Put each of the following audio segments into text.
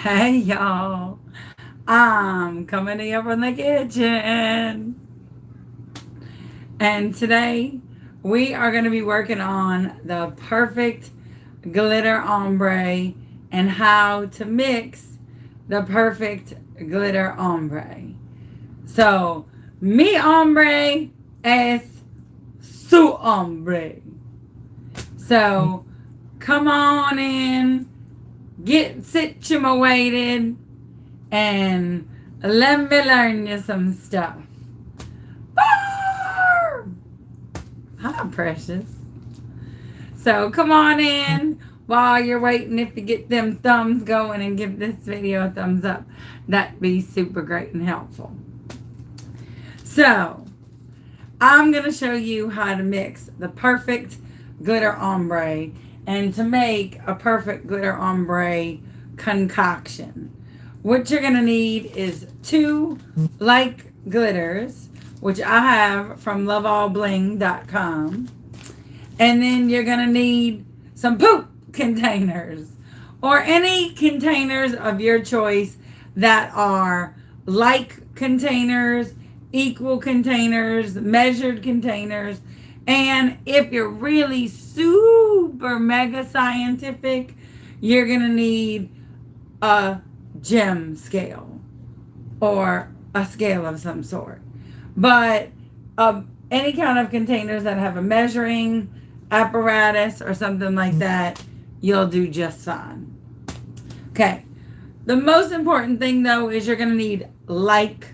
Hey y'all, I'm coming to you from the kitchen. And today we are going to be working on the perfect glitter ombre and how to mix the perfect glitter ombre. So, mi hombre es su hombre. So, come on in, get situated, and let me learn you some stuff. Hi, precious. So come on in while you're waiting. If you get them thumbs going and give this video a thumbs up, that'd be super great and helpful. So I'm going to show you how to mix the perfect glitter ombre and to make a perfect glitter ombre concoction. What you're going to need is 2 light glitters, which I have from loveallbling.com. And then you're going to need some poop containers or any containers of your choice that are like containers, equal containers, measured containers. And if you're really super mega scientific, you're going to need a gem scale or a scale of some sort. But any kind of containers that have a measuring apparatus or something like that, you'll do just fine. Okay. The most important thing though is you're going to need like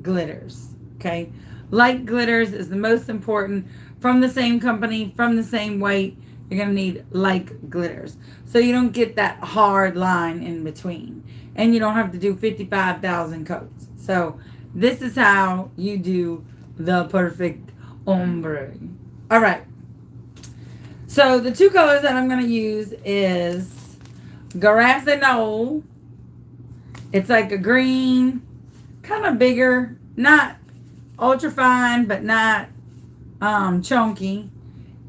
glitters. Okay. Like glitters is the most important, from the same company, from the same weight. You're going to need like glitters, so you don't get that hard line in between and you don't have to do 55,000 coats. So this is how you do the perfect ombre. All right. So the 2 colors that I'm going to use is grassy knoll. It's like a green, kind of bigger, not ultra fine, but not chunky.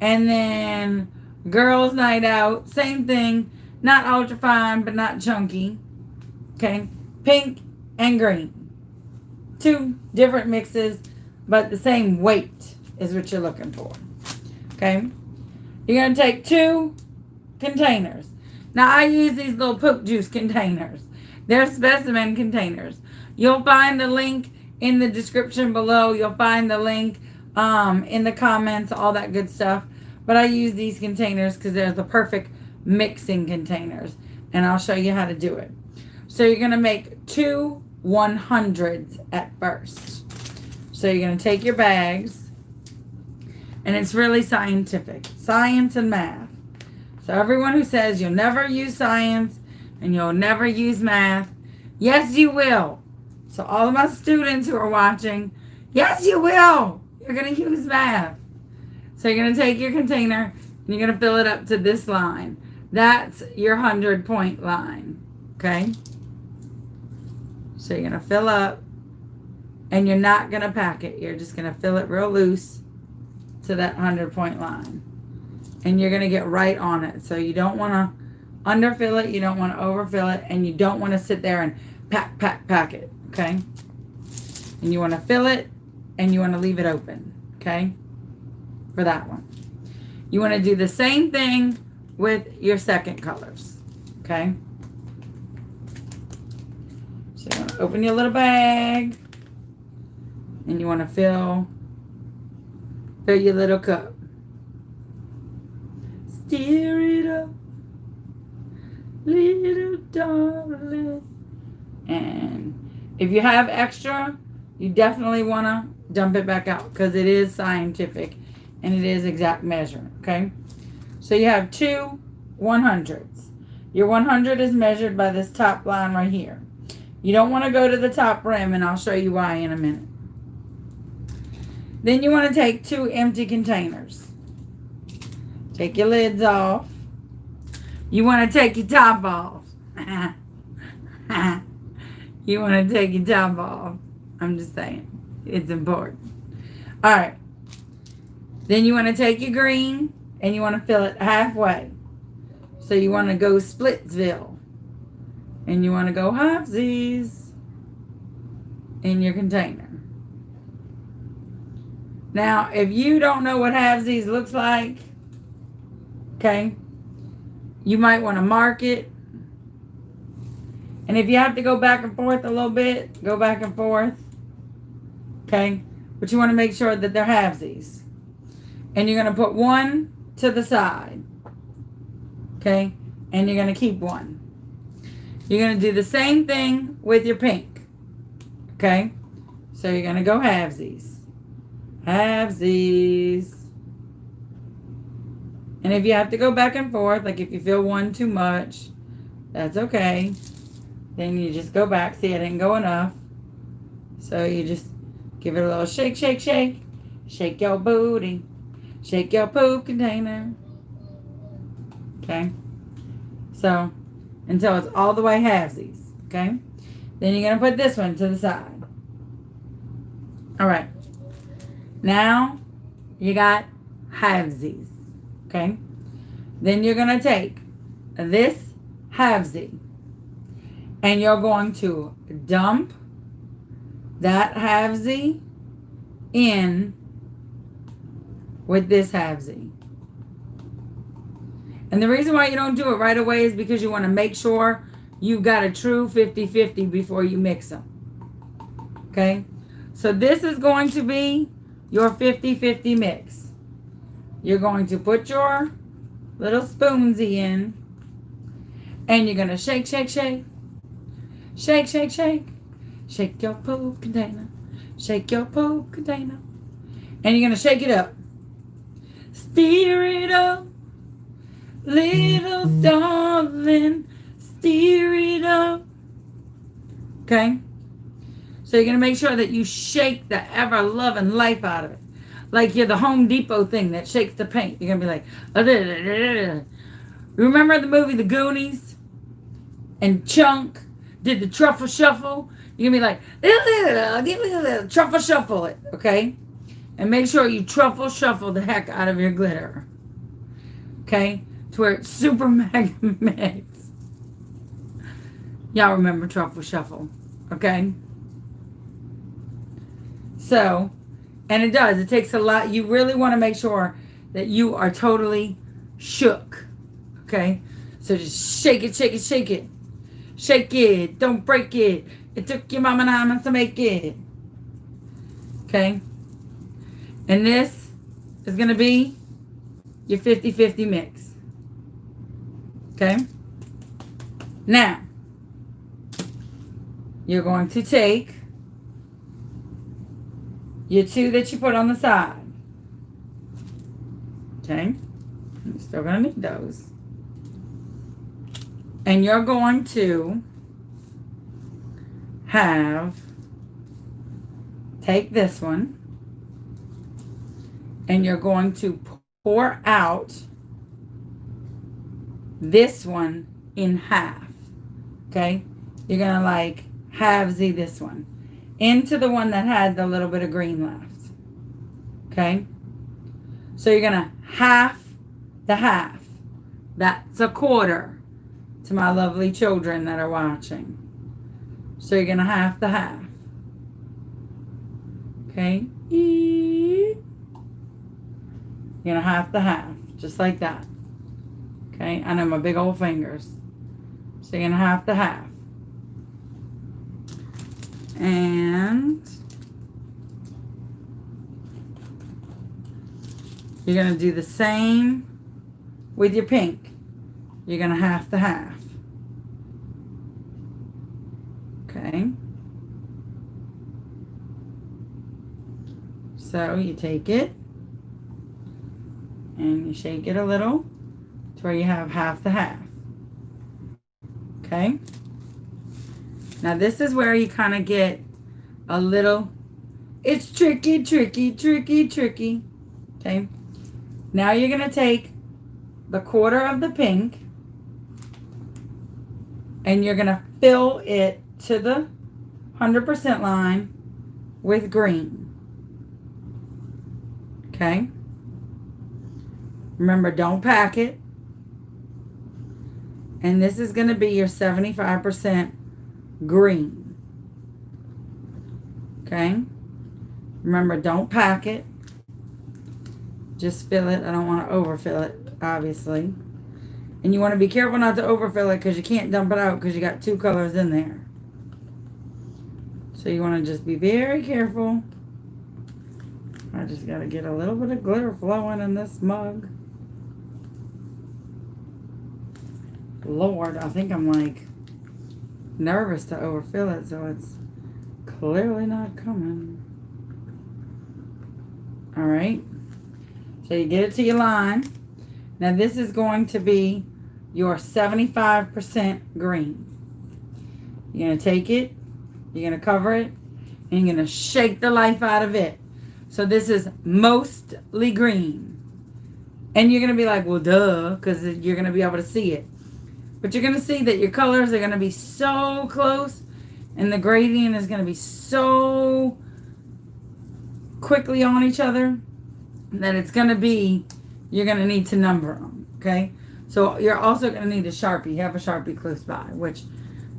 And then girls night out, same thing, not ultra fine, but not chunky. Okay, pink and green. 2 different mixes, but the same weight is what you're looking for. Okay, you're going to take 2 containers. Now I use these little poop juice containers. They're specimen containers. You'll find the link in the description below. You'll find the link in the comments, all that good stuff. But I use these containers because they're the perfect mixing containers. And I'll show you how to do it. So you're going to make 2 100s at first. So you're going to take your bags. And it's really scientific. Science and math. So everyone who says you'll never use science and you'll never use math, yes, you will. So all of my students who are watching, yes, you will. You're going to use math. So you're going to take your container and you're going to fill it up to this line. That's your 100-point line. Okay? So you're going to fill up and you're not going to pack it. You're just going to fill it real loose to that 100-point line. And you're going to get right on it. So you don't want to underfill it. You don't want to overfill it. And you don't want to sit there and pack it. Okay? And you want to fill it and you want to leave it open. Okay? For that one. You want to do the same thing with your second colors. Okay? So you want to open your little bag and you want to fill your little cup. Stir it up, little darling. And if you have extra, you definitely want to dump it back out because it is scientific and it is exact measure. Okay? So you have 2 100s. Your 100 is measured by this top line right here. You don't want to go to the top rim, and I'll show you why in a minute. Then you want to take 2 empty containers. Take your lids off. You want to take your top off. You want to take your top off. I'm just saying. It's important. All right. Then you want to take your green and you want to fill it halfway. So you want to go Splitsville. And you want to go halvesies in your container. Now, if you don't know what halvesies looks like, okay, you might want to mark it. And if you have to go back and forth a little bit, go back and forth. Okay, but you want to make sure that they're halvesies. And you're going to put one to the side. Okay, and you're going to keep one. You're going to do the same thing with your pink. Okay, so you're going to go halvesies. Halvesies. And if you have to go back and forth, like if you feel one too much, that's okay. Then you just go back. See, I didn't go enough. So you just give it a little shake, shake, shake. Shake your booty. Shake your poop container. Okay. So, until it's all the way halvesies. Okay. Then you're going to put this one to the side. All right. Now, you got halvesies. Okay. Then you're going to take this halvesie. And you're going to dump that halvesie in with this halvesie. And the reason why you don't do it right away is because you want to make sure you've got a true 50-50 before you mix them. Okay? So this is going to be your 50-50 mix. You're going to put your little spoonsy in. And you're going to shake, shake, shake. Shake, shake, shake. Shake your poop container. Shake your poop container. And you're going to shake it up. Stir it up. Little darling. Stir it up. Okay? So you're going to make sure that you shake the ever-loving life out of it. Like you're the Home Depot thing that shakes the paint. You're going to be like, remember the movie The Goonies? And Chunk did the truffle shuffle. You're going to be like, truffle shuffle it, okay? And make sure you truffle shuffle the heck out of your glitter. Okay? To where it's super mega mix. Y'all remember truffle shuffle, okay? So, and it does. It takes a lot. You really want to make sure that you are totally shook, okay? So just shake it, shake it, shake it. Shake it. Don't break it. It took your mama and I to make it. Okay? And this is going to be your 50-50 mix. Okay? Now, you're going to take your two that you put on the side. Okay? You're still going to need those. And you're going to take this one, and you're going to pour out this one in half. Okay? You're going to like halvesy this one into the one that had the little bit of green left. Okay? So you're going to half the half. That's a quarter. To my lovely children that are watching. So you're going to half the half. Okay? You're going to half the half. Just like that. Okay? I know my big old fingers. So you're going to half the half. And you're going to do the same with your pink. You're going to half the half. Okay. So you take it and you shake it a little to where you have half the half. Okay. Now this is where you kind of get a little, it's tricky, tricky, tricky, tricky. Okay. Now you're going to take the quarter of the pink and you're going to fill it to the 100% line with green. Okay? Remember, don't pack it. And this is going to be your 75% green. Okay? Remember, don't pack it. Just fill it. I don't want to overfill it, obviously. And you want to be careful not to overfill it because you can't dump it out because you got 2 colors in there. So you want to just be very careful. I just got to get a little bit of glitter flowing in this mug. Lord, I think I'm like nervous to overfill it, so it's clearly not coming. Alright. So you get it to your line. Now this is going to be your 75% green. You're going to take it, you're going to cover it, and you're going to shake the life out of it. So this is mostly green. And you're going to be like, well, duh, because you're going to be able to see it. But you're going to see that your colors are going to be so close, and the gradient is going to be so quickly on each other that it's going to be, you're going to need to number them, okay? So you're also going to need a Sharpie. You have a Sharpie close by, which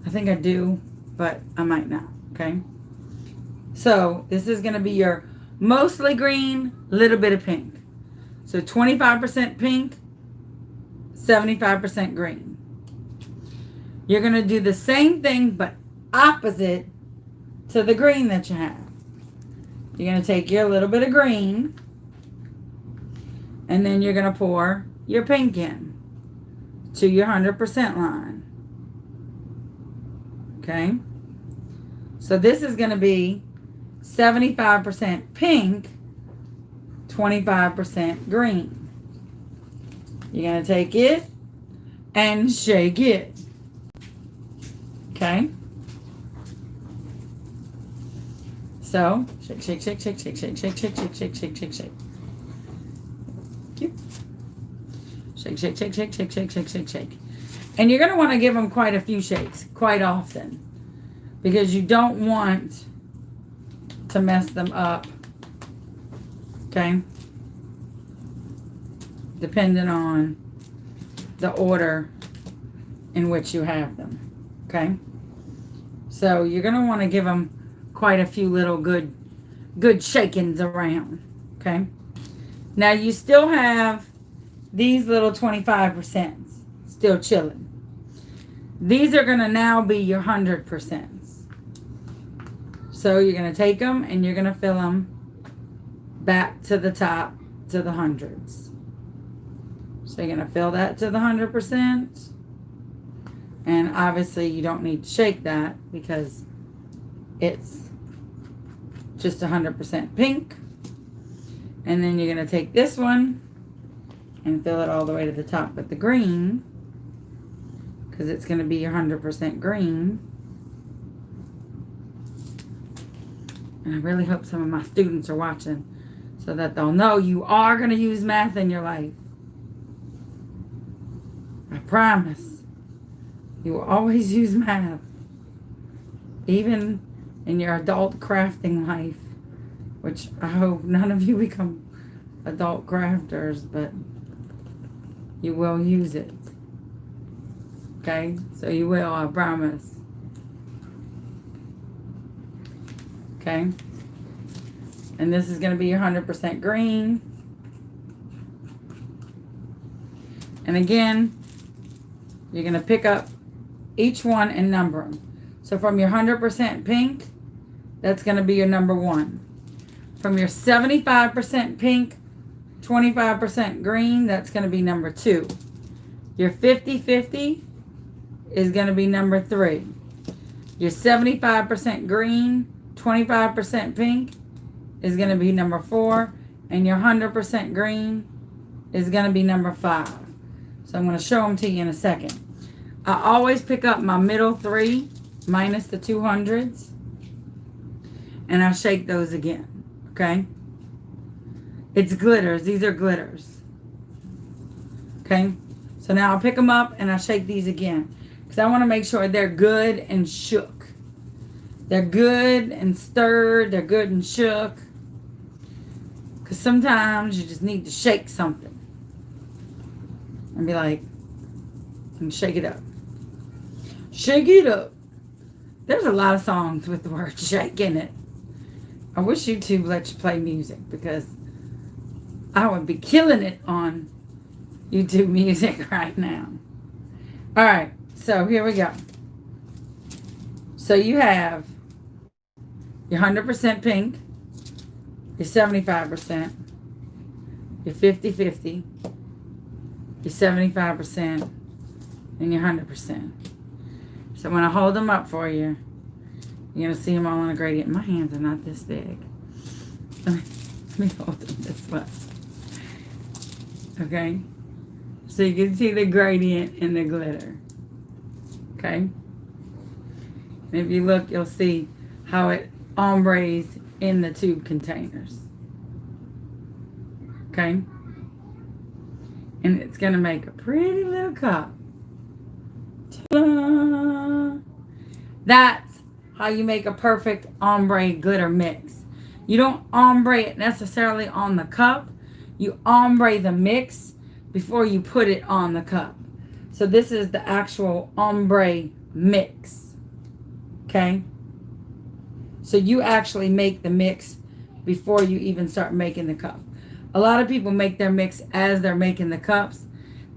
I think I do, but I might not, okay? So this is going to be your mostly green, little bit of pink. So 25% pink, 75% green. You're going to do the same thing, but opposite to the green that you have. You're going to take your little bit of green, and then you're going to pour your pink in to your 100% line. Okay? So this is going to be 75% pink, 25% green. You're going to take it and shake it. Okay? So, shake, shake, shake, shake, shake, shake, shake, shake, shake, shake, shake, shake, shake. Cute. Shake, shake, shake, shake, shake, shake, shake, shake, shake. And you're going to want to give them quite a few shakes, quite often. Because you don't want to mess them up. Okay? Depending on the order in which you have them. Okay? So you're going to want to give them quite a few little good shakings around. Okay? Now you still have these little 25% still chilling. These are going to now be your 100%. So you're going to take them and you're going to fill them back to the top to the hundreds. So you're going to fill that to the 100%. And obviously you don't need to shake that because it's just 100% pink. And then you're going to take this one and fill it all the way to the top with the green, because it's going to be your 100% green. And I really hope some of my students are watching so that they'll know you are going to use math in your life. I promise. You will always use math. Even in your adult crafting life. Which I hope none of you become adult crafters, but you will use it. Okay? So you will, I promise. Okay? And this is going to be your 100% green. And again, you're going to pick up each one and number them. So from your 100% pink, that's going to be your number 1. From your 75% pink, 25% green, that's going to be number 2. Your 50-50 is going to be number 3. Your 75% green, 25% pink is going to be number 4. And your 100% green is going to be number 5. So I'm going to show them to you in a second. I always pick up my middle 3 minus the 200s. And I shake those again. Okay? It's glitters. These are glitters. Okay? So now I'll pick them up and I shake these again. Because I want to make sure they're good and shook. They're good and stirred. They're good and shook. Because sometimes you just need to shake something. And be like, and shake it up. Shake it up. There's a lot of songs with the word shake in it. I wish YouTube let you play music because I would be killing it on YouTube music right now. All right, so here we go. So you have your 100% pink, your 75%, your 50-50, your 75%, and your 100%. So when I hold them up for you, you're going to see them all on a gradient. My hands are not this big. Let me hold them this way. Okay? So you can see the gradient in the glitter. Okay? And if you look, you'll see how it ombres in the tube containers. Okay? And it's going to make a pretty little cup. Ta-da! That's how you make a perfect ombre glitter mix. You don't ombre it necessarily on the cup. You ombre the mix before you put it on the cup. So this is the actual ombre mix. Okay? So you actually make the mix before you even start making the cup. A lot of people make their mix as they're making the cups.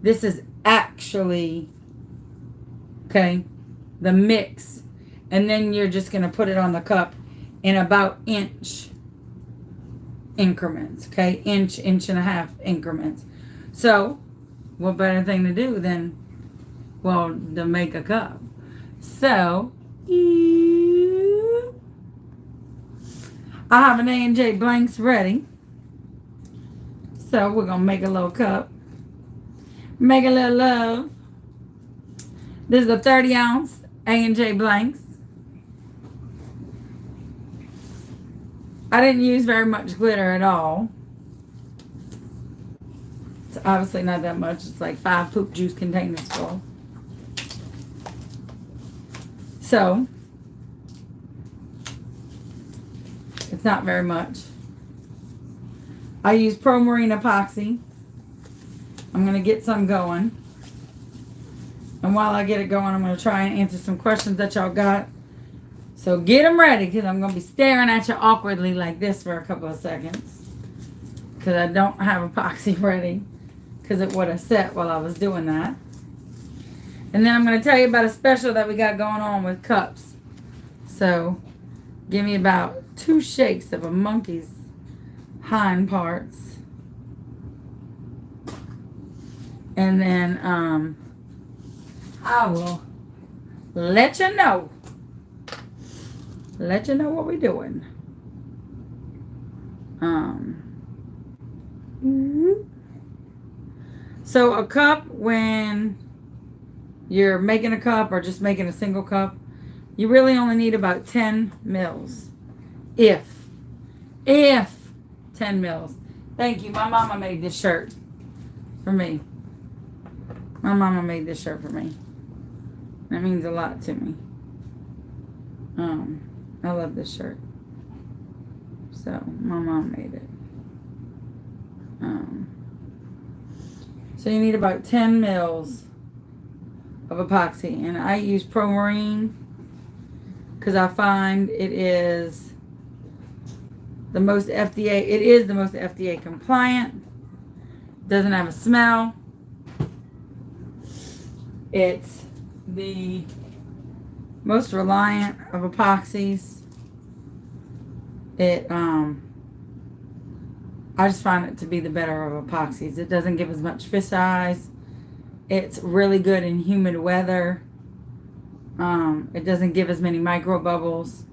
This is actually, okay, the mix. And then you're just going to put it on the cup in about inch increments. Okay? Inch and a half increments. So, what better thing to do than, well, to make a cup. So, I have an A&J blanks ready. So, we're going to make a little cup. Make a little love. This is a 30 ounce A&J blanks. I didn't use very much glitter at all. It's obviously not that much. It's like 5 poop juice containers full. So, it's not very much. I use Pro Marine epoxy. I'm going to get some going. And while I get it going, I'm going to try and answer some questions that y'all got. So get them ready because I'm going to be staring at you awkwardly like this for a couple of seconds. Because I don't have epoxy ready. Because it would have set while I was doing that. And then I'm going to tell you about a special that we got going on with cups. So give me about 2 shakes of a monkey's hind parts. And then I will let you know. Let you know what we're doing. So a cup, when you're making a cup or just making a single cup, you really only need about 10 mils. If 10 mils. Thank you. My mama made this shirt for me. My mama made this shirt for me. That means a lot to me. I love this shirt. So, my mom made it. So, you need about 10 mils of epoxy. And I use Pro Marine because I find it is the most FDA. It is the most FDA compliant. Doesn't have a smell. It's the most reliant of epoxies. I just find it to be the better of epoxies. It doesn't give as much fish eyes. It's really good in humid weather. It doesn't give as many micro bubbles.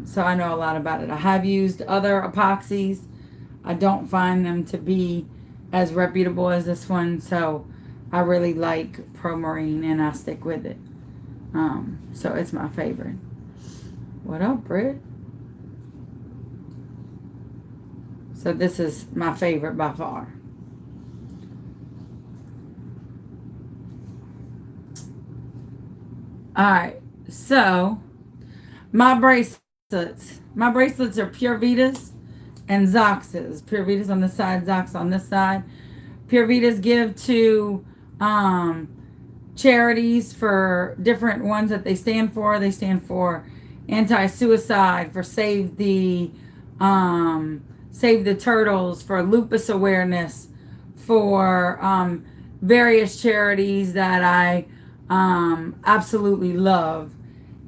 So I know a lot about it. I have used other epoxies. I don't find them to be as reputable as this one. So I really like Pro Marine and I stick with it. So it's my favorite. What up, Britt? So this is my favorite by far. Alright, so my bracelets. My bracelets are Pure Vitas and Zoxes. Pure Vitas on this side, Zox on this side. Pure Vitas give to charities for different ones that they stand for. They stand for anti-suicide, for Save the Turtles, for lupus awareness, for various charities that I absolutely love.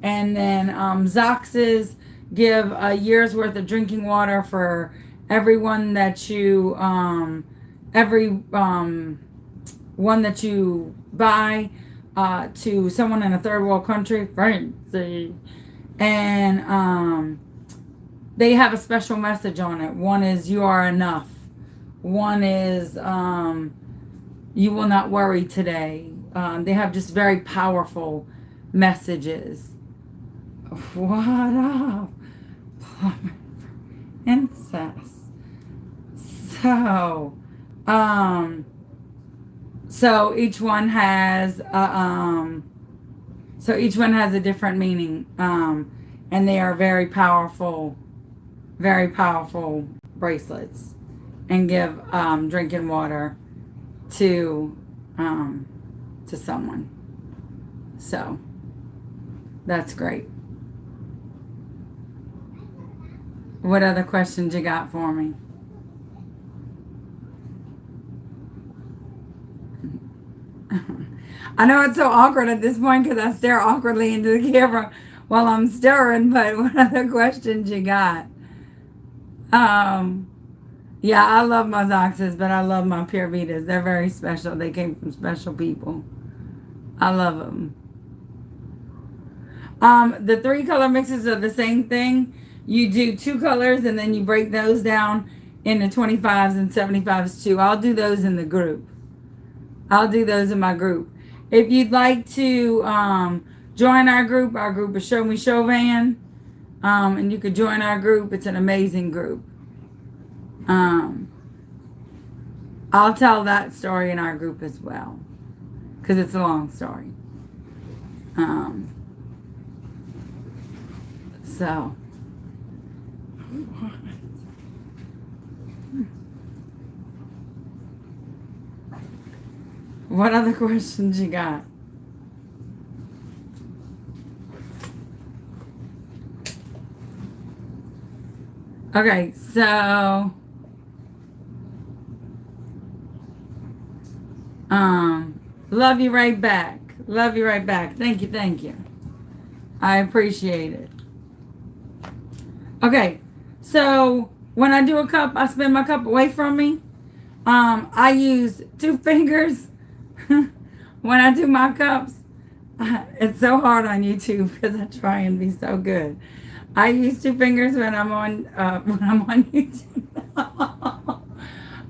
And then Zoxes give a year's worth of drinking water for everyone that you one that you buy to someone in a third world country. Fancy. And they have a special message on it. One is you are enough. One is you will not worry today. They have just very powerful messages. What up, incest? So, so each one has a different meaning, and they are very powerful bracelets, and give drinking water to someone. So that's great. What other questions you got for me? I know it's so awkward at this point because I stare awkwardly into the camera while I'm stirring, but what other questions you got? Yeah, I love my Zoxes, but I love my Pure Vitas. They're very special. They came from special people. I love them. The 3-color mixes are the same thing. You do 2 colors and then you break those down into 25s and 75s too. I'll do those in the group. I'll do those in my group. If you'd like to join our group is Show Me Chauvin. And you could join our group. It's an amazing group. I'll tell that story in our group as well, because it's a long story. So what other questions you got? Okay, so love you right back. Love you right back. Thank you. I appreciate it. Okay, so when I do a cup, I spin my cup away from me. I use 2 fingers when I do my cups. It's so hard on YouTube because I try and be so good. I use 2 fingers when I'm on YouTube.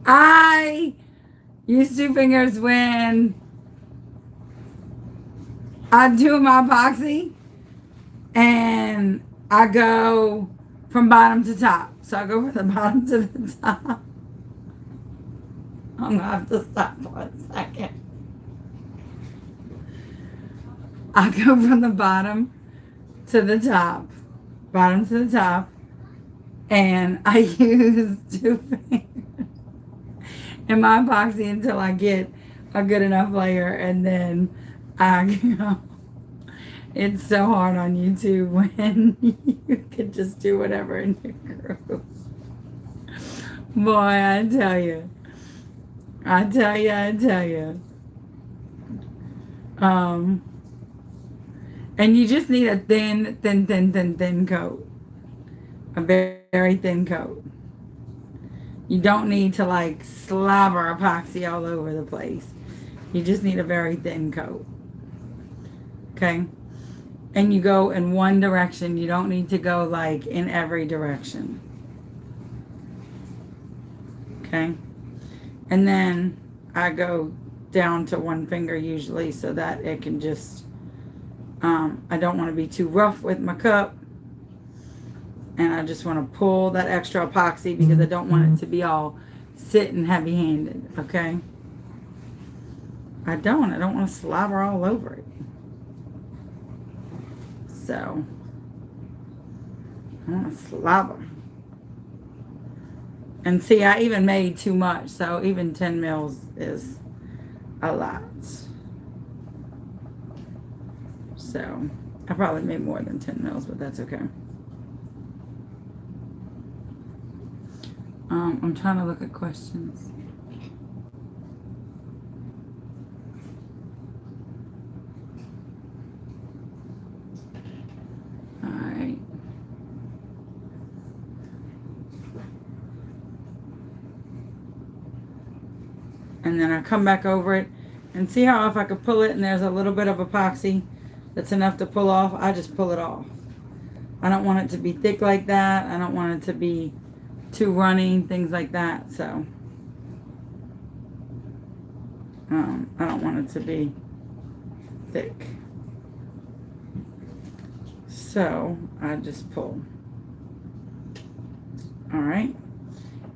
I use 2 fingers when I do my epoxy, and I go from bottom to top. So I go from the bottom to the top. I'm gonna have to stop for a second. I go from the bottom to the top. Bottom to the top, and I use 2 fingers in my epoxy until I get a good enough layer, and then I go. It's so hard on YouTube when you could just do whatever in your group. Boy, I tell you. And you just need a thin coat. A very thin coat. You don't need to like slobber epoxy all over the place. You just need a very thin coat. Okay? And you go in one direction. You don't need to go like in every direction. Okay? And then I go down to 1 finger usually so that it can just, I don't want to be too rough with my cup. And I just want to pull that extra epoxy because I don't want it to be all sitting heavy-handed, okay? I don't want to slobber all over it. So, I want to slobber. And see, I even made too much, so even 10 mils is a lot. So I probably made more than 10 mils, but that's okay. I'm trying to look at questions. All right. And then I come back over it and see how if I could pull it and there's a little bit of epoxy that's enough to pull off, I just pull it off. I don't want it to be thick like that. I don't want it to be too runny, things like that. So I don't want it to be thick. So I just pull. All right.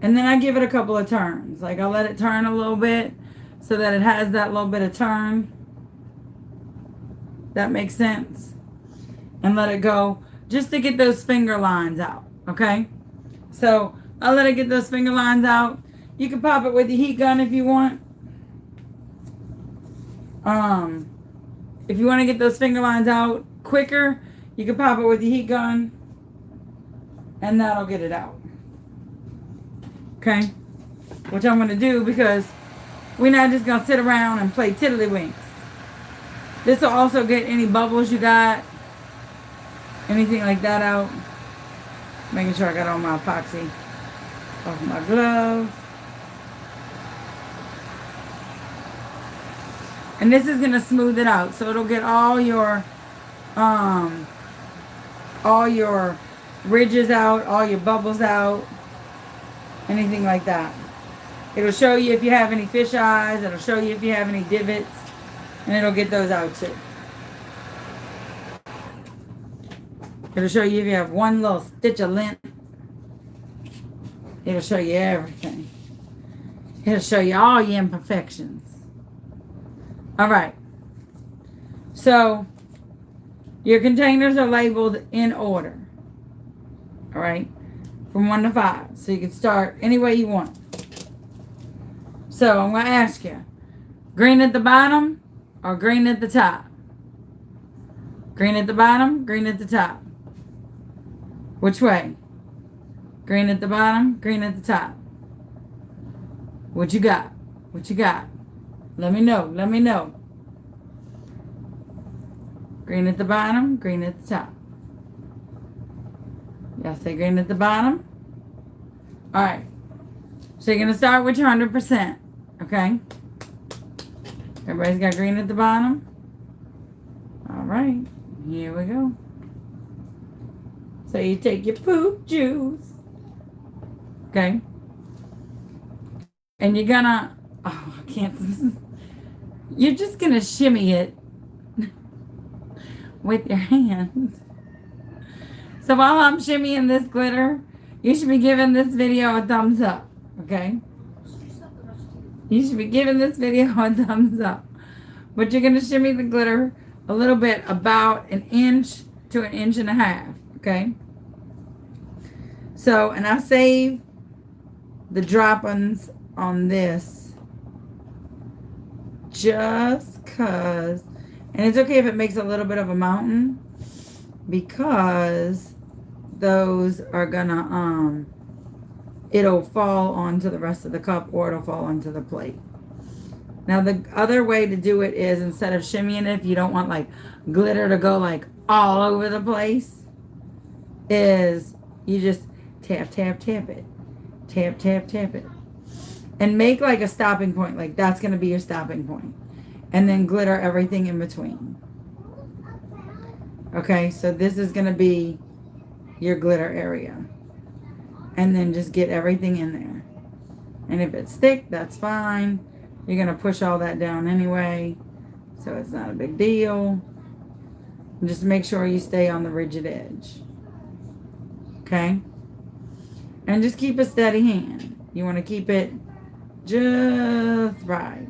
And then I give it a couple of turns. Like I'll let it turn a little bit so that it has that little bit of turn. That makes sense. And let it go just to get those finger lines out. Okay. So I'll let it get those finger lines out. You can pop it with the heat gun if you want. If you want to get those finger lines out quicker, you can pop it with the heat gun and that'll get it out. Okay? Which I'm going to do because we're not just going to sit around and play tiddlywinks. This will also get any bubbles you got, anything like that out. Making sure I got all my epoxy off my glove. And this is going to smooth it out. So it'll get all your ridges out, all your bubbles out, anything like that. It'll show you if you have any fish eyes. It'll show you if you have any divots. And it'll get those out too. It'll show you if you have one little stitch of lint. It'll show you everything. It'll show you all your imperfections. All right. So, your containers are labeled in order. All right. From 1 to 5. So, you can start any way you want. So, I'm going to ask you. Green at the bottom or green at the top? Green at the bottom, green at the top. Which way? Green at the bottom, green at the top. What you got? What you got? Let me know. Let me know. Green at the bottom, green at the top. Y'all say green at the bottom? Alright. So you're going to start with your 100%. Okay? Everybody's got green at the bottom? Alright. Here we go. So you take your poop juice. Okay? And you're gonna... Oh, I can't... You're just gonna shimmy it with your hand. So while I'm shimmying this glitter, you should be giving this video a thumbs up. Okay? You should be giving this video a thumbs up. But you're gonna shimmy the glitter a little bit, about 1 inch to 1.5 inches. Okay? So, and I save the drop-ins on this just because, and it's okay if it makes a little bit of a mountain, because those are gonna, it'll fall onto the rest of the cup or it'll fall onto the plate. Now, the other way to do it is, instead of shimmying it, if you don't want like glitter to go like all over the place, is you just tap, tap, tap it. Tap, tap, tap it. And make like a stopping point. Like that's going to be your stopping point. And then glitter everything in between. Okay, so this is going to be your glitter area. And then just get everything in there. And if it's thick, that's fine. You're going to push all that down anyway. So it's not a big deal. And just make sure you stay on the rigid edge. Okay? And just keep a steady hand. You want to keep it just right.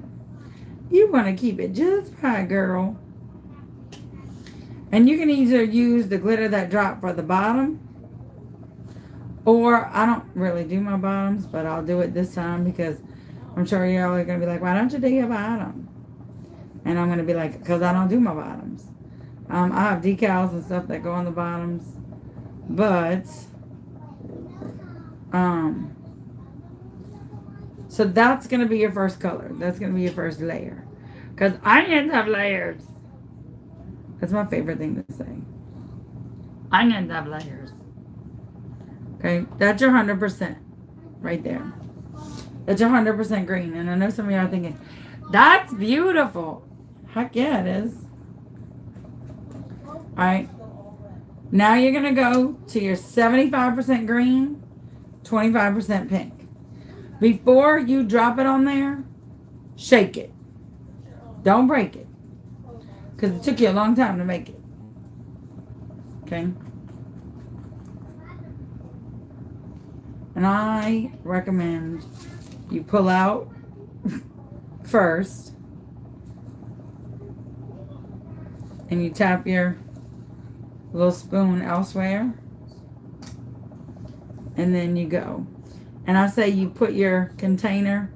You want to keep it just right, girl. And you can either use the glitter that dropped for the bottom, or I don't really do my bottoms, but I'll do it this time because I'm sure y'all are going to be like, why don't you do your bottom? And I'm going to be like, because I don't do my bottoms. I have decals and stuff that go on the bottoms, but so that's gonna be your first color. That's gonna be your first layer, because onions have layers. That's my favorite thing to say. Onions have layers. Okay, that's your 100% right there. That's your 100% green. And I know some of y'all are thinking, that's beautiful. Heck yeah, it is. All right. Now you're going to go to your 75% green, 25% pink. Before you drop it on there, shake it. Don't break it. Because it took you a long time to make it. Okay. And I recommend you pull out first. And you tap your little spoon elsewhere. And then you go. And I say you put your container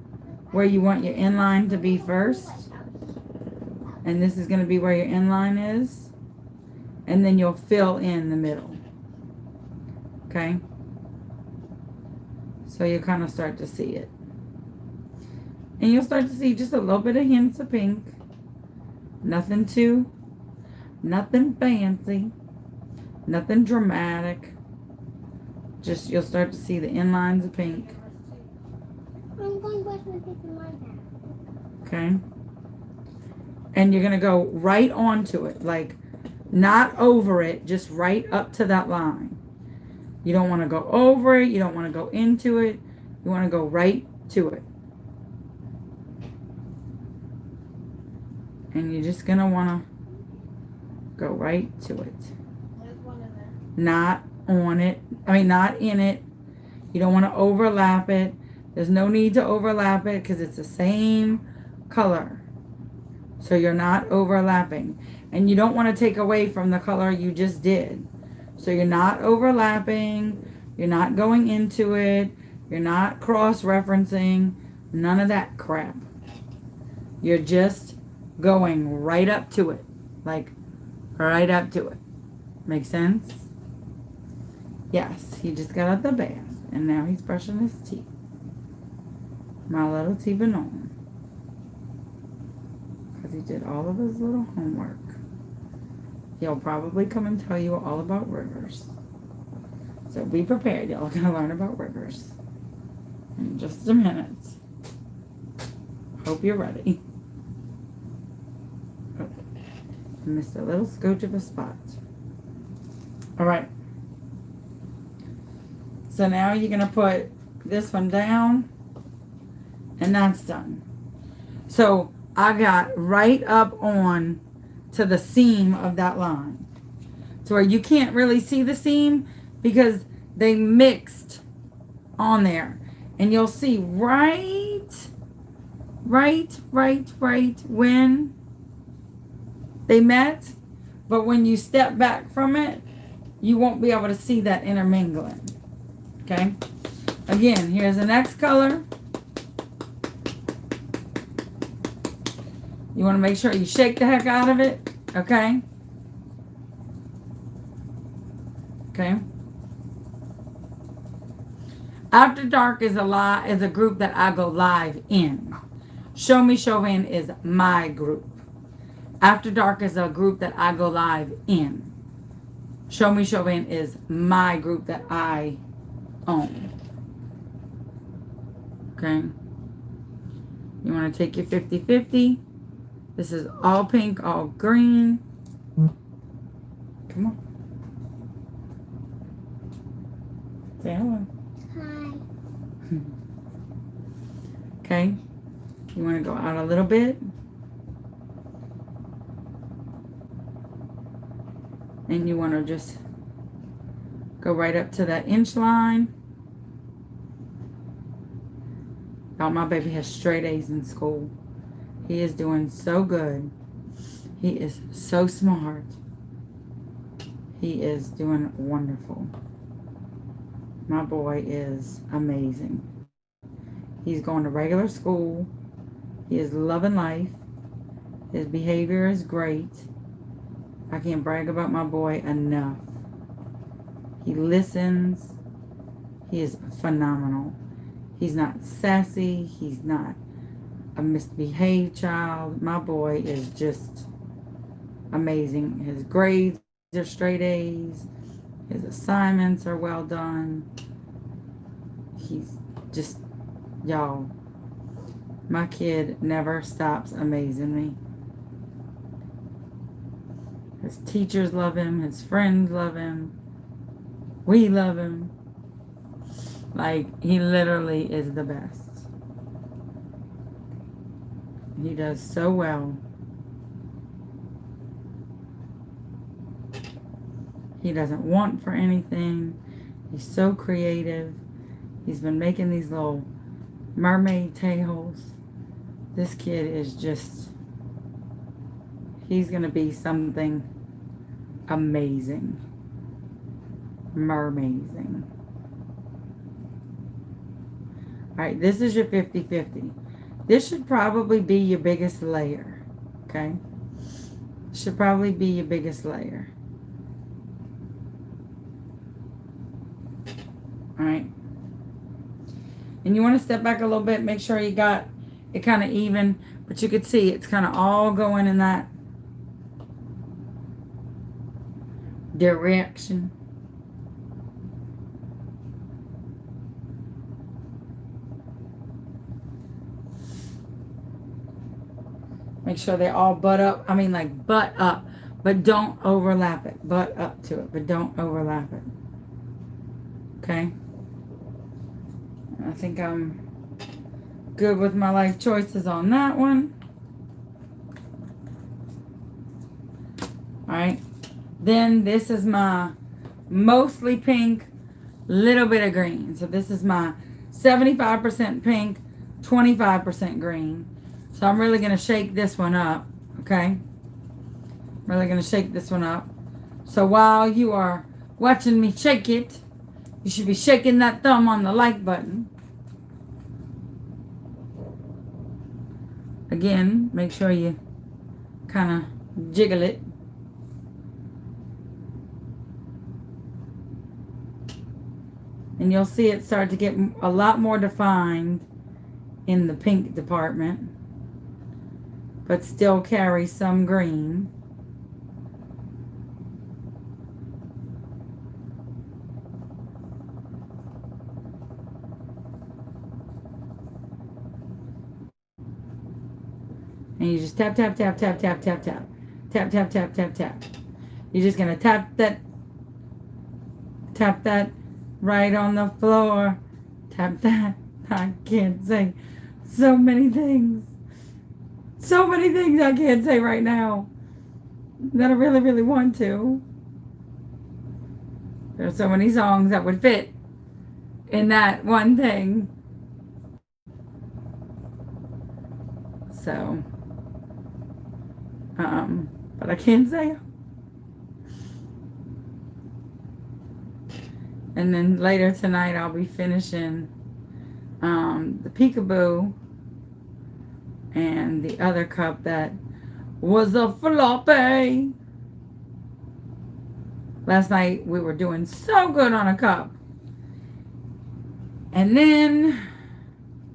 where you want your inline to be first. And this is going to be where your inline is. And then you'll fill in the middle. Okay? So you'll kind of start to see it. And you'll start to see just a little bit of hints of pink. Nothing fancy. Nothing dramatic. Just you'll start to see the inlines of pink. I'm going to brush my teeth in my bag. Okay. And you're going to go right onto it. Like, not over it. Just right up to that line. You don't want to go over it. You don't want to go into it. You want to go right to it. And you're just going to want to go right to it. Not on it. I mean, not in it. You don't want to overlap it. There's no need to overlap it because it's the same color. So you're not overlapping. And you don't want to take away from the color you just did. So you're not overlapping. You're not going into it. You're not cross-referencing. None of that crap. You're just going right up to it. Like, right up to it. Make sense? Yes, he just got out the bath. And now he's brushing his teeth. My little T-Banon. Because he did all of his little homework. He'll probably come and tell you all about rivers. So be prepared. Y'all are going to learn about rivers in just a minute. Hope you're ready. Okay. Missed a little scooch of a spot. Alright. So now you're going to put this one down. And that's done. So I got right up on to the seam of that line. To where you can't really see the seam because they mixed on there. And you'll see right when they met. But when you step back from it, you won't be able to see that intermingling. Okay? Again, here's the next color. You want to make sure you shake the heck out of it. Okay? Okay? After Dark is a group that I go live in. Show Me Chauvin is my group. After Dark is a group that I go live in. Show Me Chauvin is my group that I own. Okay? You want to take your 50-50. This is all pink, all green. Come on. Say hello. Hi. Okay. You want to go out a little bit. And you want to just go right up to that inch line. Oh, my baby has straight A's in school. He is doing so good. He is so smart. He is doing wonderful. My boy is amazing. He's going to regular school. He is loving life. His behavior is great. I can't brag about my boy enough. He listens. He is phenomenal. He's not sassy. He's not a misbehaved child. My boy is just amazing. His grades are straight A's. His assignments are well done. He's just, y'all, my kid never stops amazing me. His teachers love him. His friends love him. We love him. Like, he literally is the best. He does so well. He doesn't want for anything. He's so creative. He's been making these little mermaid tails. This kid is just, he's going to be something amazing. Mermazing. Alright, this is your 50-50. This should probably be your biggest layer. Okay? Should probably be your biggest layer. Alright. And you want to step back a little bit, make sure you got it kind of even, but you could see it's kind of all going in that direction. Make sure they all butt up. I mean, like, butt up. But don't overlap it. Butt up to it. But don't overlap it. Okay? I think I'm good with my life choices on that one. Alright. Then this is my mostly pink, little bit of green. So this is my 75% pink, 25% green. So I'm really going to shake this one up, okay? Really going to shake this one up. So while you are watching me shake it, you should be shaking that thumb on the like button. Again, make sure you kind of jiggle it. And you'll see it start to get a lot more defined in the pink department, but still carry some green. And you just tap, tap, tap, tap, tap, tap, tap. Tap, tap, tap, tap, tap. You're just going to tap that right on the floor. Tap that. I can't say so many things. So many things I can't say right now that I really, really want to. There's so many songs that would fit in that one thing. So, but I can't say them. And then later tonight I'll be finishing the peekaboo and the other cup that was a floppy. Last night we were doing so good on a cup. And then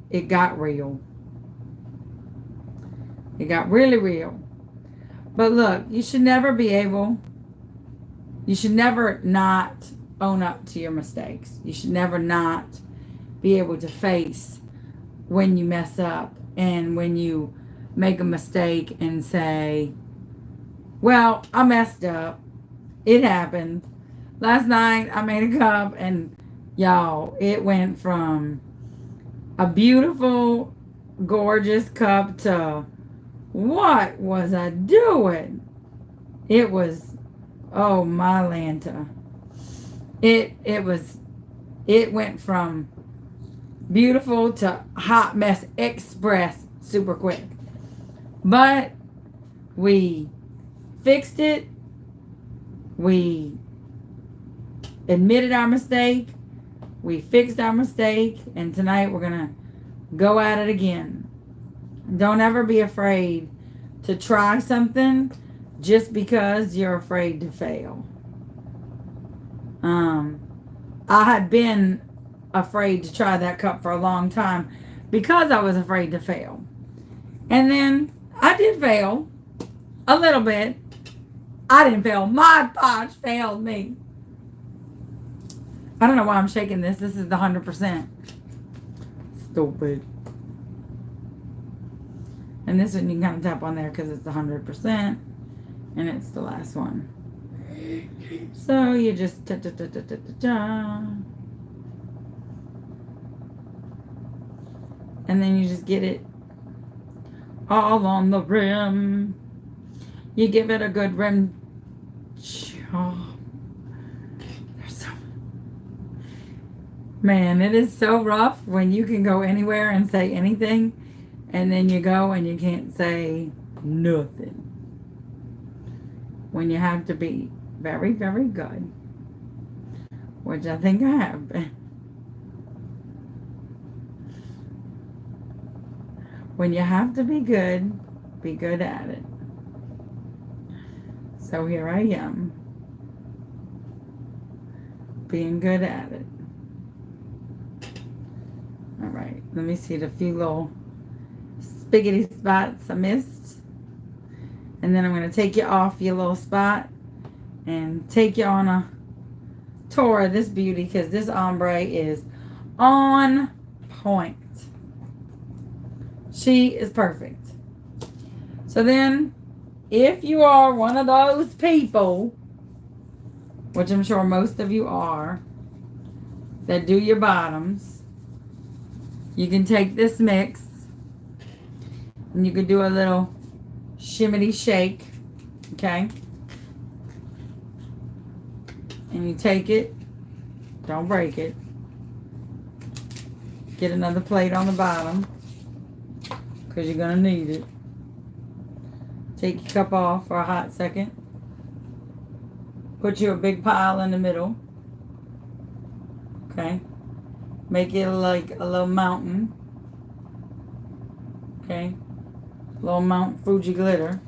it got real. It got really real. But look, you should never not own up to your mistakes. You should never not be able to face when you mess up and when you make a mistake and say, well, I messed up. It happened. Last night I made a cup and y'all, it went from a beautiful, gorgeous cup to what was I doing? It was, oh my Lanta. It went from beautiful to hot mess express super quick. But we fixed it. We admitted our mistake. We fixed our mistake. And tonight we're going to go at it again. Don't ever be afraid to try something just because you're afraid to fail. I had been afraid to try that cup for a long time because I was afraid to fail. And then I did fail a little bit. I didn't fail. Mod Podge failed me. I don't know why I'm shaking this. This is the 100%. Stupid. And this one you can kind of tap on there because it's the 100%. And it's the last one. So you just and then you just get it all on the rim. You give it a good rim job. Man, it is so rough when you can go anywhere and say anything, and then you go and you can't say nothing. When you have to be very, very good, which I think I have been. When you have to be good at it. So here I am, being good at it. All right, let me see the few little spiggity spots I missed. And then I'm going to take you off your little spot and take you on a tour of this beauty because this ombre is on point. She is perfect. So then, if you are one of those people, which I'm sure most of you are, that do your bottoms, you can take this mix and you can do a little shimmity shake, okay? And you take it, don't break it. Get another plate on the bottom because you're going to need it. Take your cup off for a hot second. Put you a big pile in the middle. Okay. Make it like a little mountain. Okay. Little Mount Fuji glitter.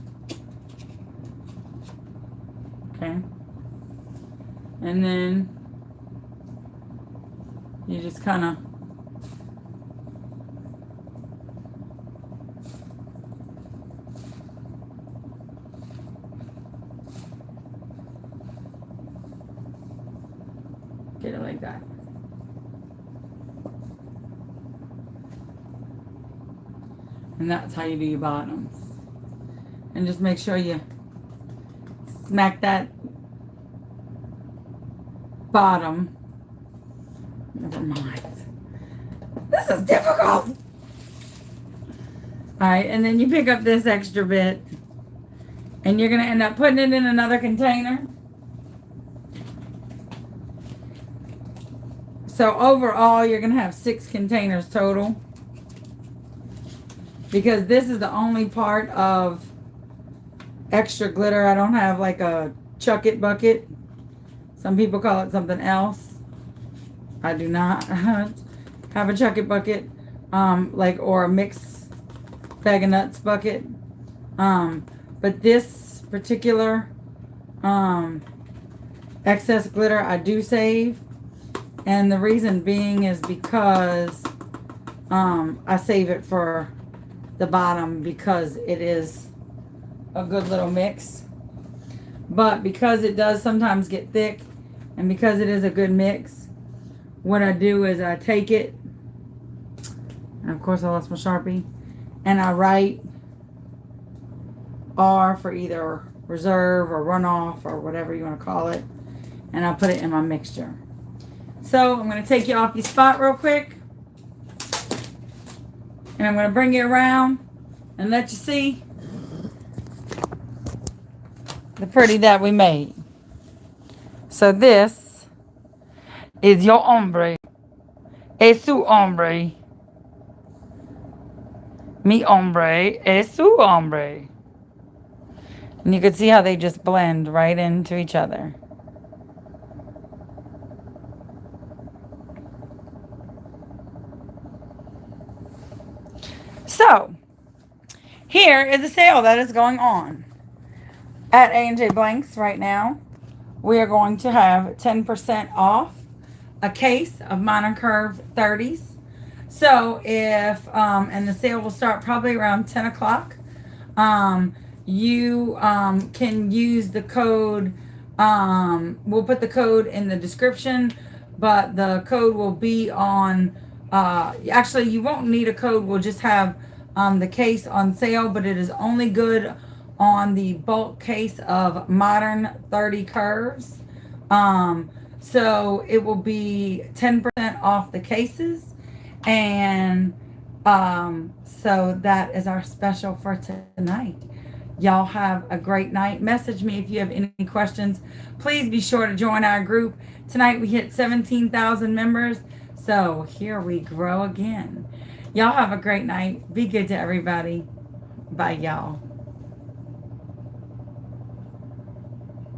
Okay. And then you just kind of get it like that. And that's how you do your bottoms. And just make sure you smack that bottom. Never mind. This is difficult. Alright, and then you pick up this extra bit. And you're going to end up putting it in another container. So overall, you're going to have 6 containers total. Because this is the only part of extra glitter. I don't have like a chuck it bucket. Some people call it something else. I do not have a chuck it bucket. Or a mixed bag of nuts bucket. But this particular excess glitter I do save. And the reason being is because I save it for the bottom because it is a good little mix. But because it does sometimes get thick and because it is a good mix, what I do is I take it, and of course I lost my Sharpie, and I write R for either reserve or runoff or whatever you want to call it, and I'll put it in my mixture. So I'm going to take you off your spot real quick. And I'm going to bring you around and let you see the pretty that we made. So this is your ombre. Es su ombre. Mi ombre es su ombre. And you can see how they just blend right into each other. So, here is a sale that is going on. At A&J Blanks right now, we are going to have 10% off a case of Modern Curve 30s. So if, and the sale will start probably around 10 o'clock. You can use the code. We'll put the code in the description, but the code will be on. Actually, you won't need a code. We'll just have the case on sale, but it is only good on the bulk case of Modern 30 curves. So it will be 10% off the cases. And so that is our special for tonight. Y'all have a great night. Message me if you have any questions. Please be sure to join our group. Tonight we hit 17,000 members. So here we grow again. Y'all have a great night. Be good to everybody. Bye, y'all.